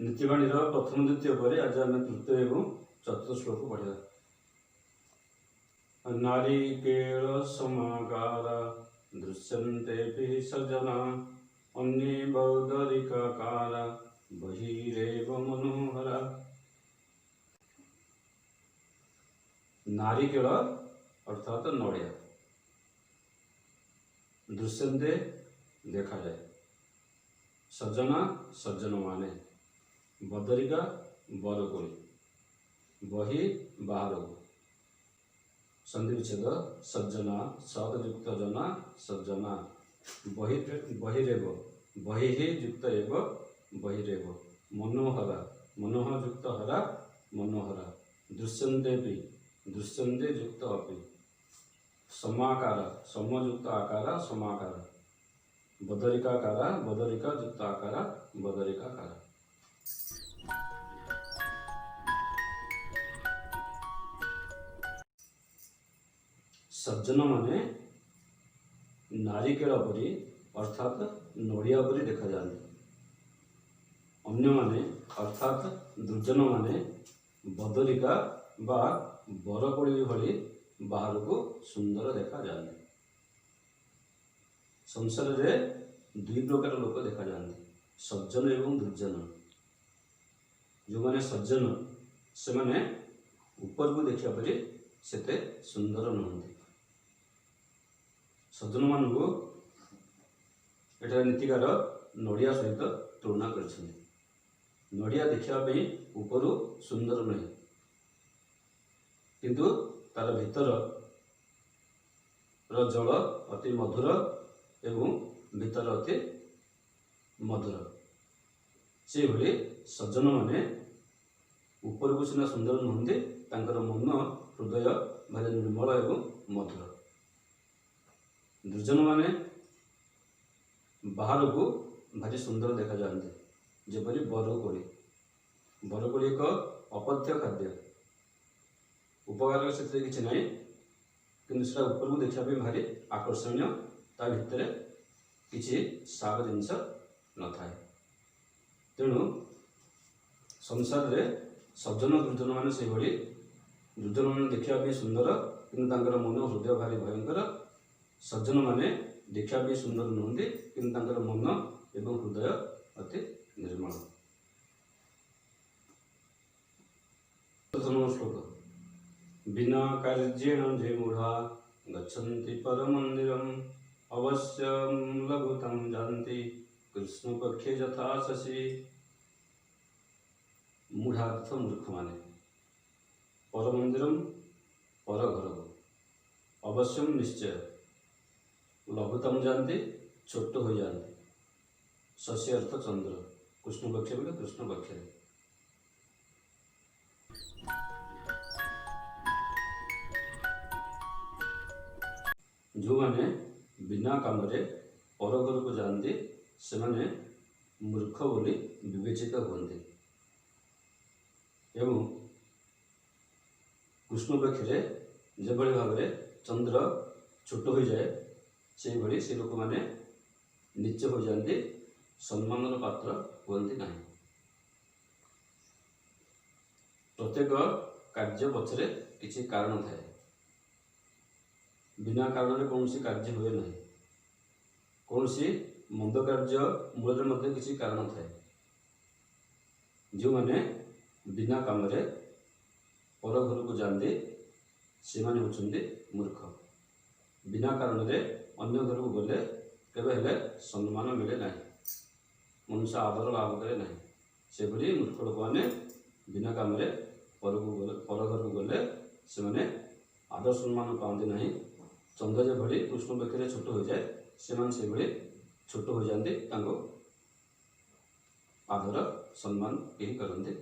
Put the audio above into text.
नीतिबाणी प्रथम द्वितीय पर आज आम तृतीय एवं चतुर्थ श्लोक पढ़ा। नारिकेल समाकार दृश्यन्ते सज्जना अन्ये बौद्धरिकाकार बहिरेव मनोहरा। नारिकेल अर्थात नड़िया दृश्यन्ते देखा जाए, सज्जना सज्जन माने, बदरिका बरकोली, बही बाहर संधि विच्छेद सज्जना सदयुक्त जना सज्जना बहिरेव बहि युक्त एव बहिरेव मनोहरा मनोहर युक्त हरा मनोहरा दृश्यन्ते दृश्यन्ते युक्त अपि समाकार समयुक्त आकार समाकार बदरिकाकारा बदरिका युक्त आकार बदरिकाकारा। सज्जन माने नारिकेल परी अर्थात नड़िया परी देखा जाते, अन्य माने अर्थात दुर्जन माने बदरिका बा बरकोली भली बाहर को सुंदर देखा जाते। संसार में दुई प्रकार लोक देखा जाते, सज्जन एवं दुर्जन। जो माने सज्जन से माने ऊपर को देखा परी सेते सुंदर नहंती। सज्जन मान को नीतिकार नड़िया सहित तुलना कर। नड़िया देखापी ऊपर सुंदर नहीं, किंतु तार भीतर जल अति मधुर एवं भीतर अति मधुर। से भली सज्जन माने ऊपर को सीना सुंदर नुहंती, तांकर मन हृदय भारी निर्मल एवं मधुर। दुर्जन माने बाहर को भारी सुंदर देखा जाते, जेपरी बरकोली। बरकोली एक अपथ्य खाद्य, उपकार से किसी ना कि ऊपर को देखापी भारी आकर्षणीय, ता भितर किसी साग जिनस न थाए। तेणु संसार रे सज्जन दुर्जन मान से भली, दुर्जन मान देखापी सुंदर किंतु तांकर मन हृदय भारी भयंकर। सज्जन माने देखापी सुंदर नुहंती, किंतु तांकर मन एवं हृदय अति निर्मल। प्रथम श्लोक बिना कार्येण जे मूढ़ा गच्छन्ति परमंदिरम् अवश्यं लघुतं जानति कृष्ण पक्षे यथा शशि। मूढ़ार्थ मूर्ख माने, परमंदिरम पर घर को, अवश्यम निश्चय, लघुतम जानते छोट हो जाते, शशि अर्थ चंद्र, कृष्ण पक्ष बोले कृष्ण पक्ष। जो माने बिना काम रे पर घर को जानते से माने मूर्ख बोली विवेचित होते एवं कृष्ण पक्षे जेभली भाव चंद्र छोट हो जाए से भली से लोक माने नीच हो जाते, सम्मान पात्र हुअन्ति नहीं। प्रत्येक कार्य पछरे किसी कारण थाए, बिना कारण कौन सी कार्य हुए नहीं। कौन सी मंद कार्य मूल में किसी कारण थाए। जो माने बिना काम रे पर घर को जानते से माने होचंदी मूर्ख। बिना कारण रे अन्य घर को गले केबे हेले सम्मान मिले ना, मनुष्य आदर लाभ करे ना। से भली मूर्ख लोक मैंने बिना काम रे पर घर को गले से माने आदर सम्मान पाते ना। चंद्र जे भली कृष्ण पक्षे छोट हो जाए से भली छोट हो जाते, आदर सम्मान कहीं करते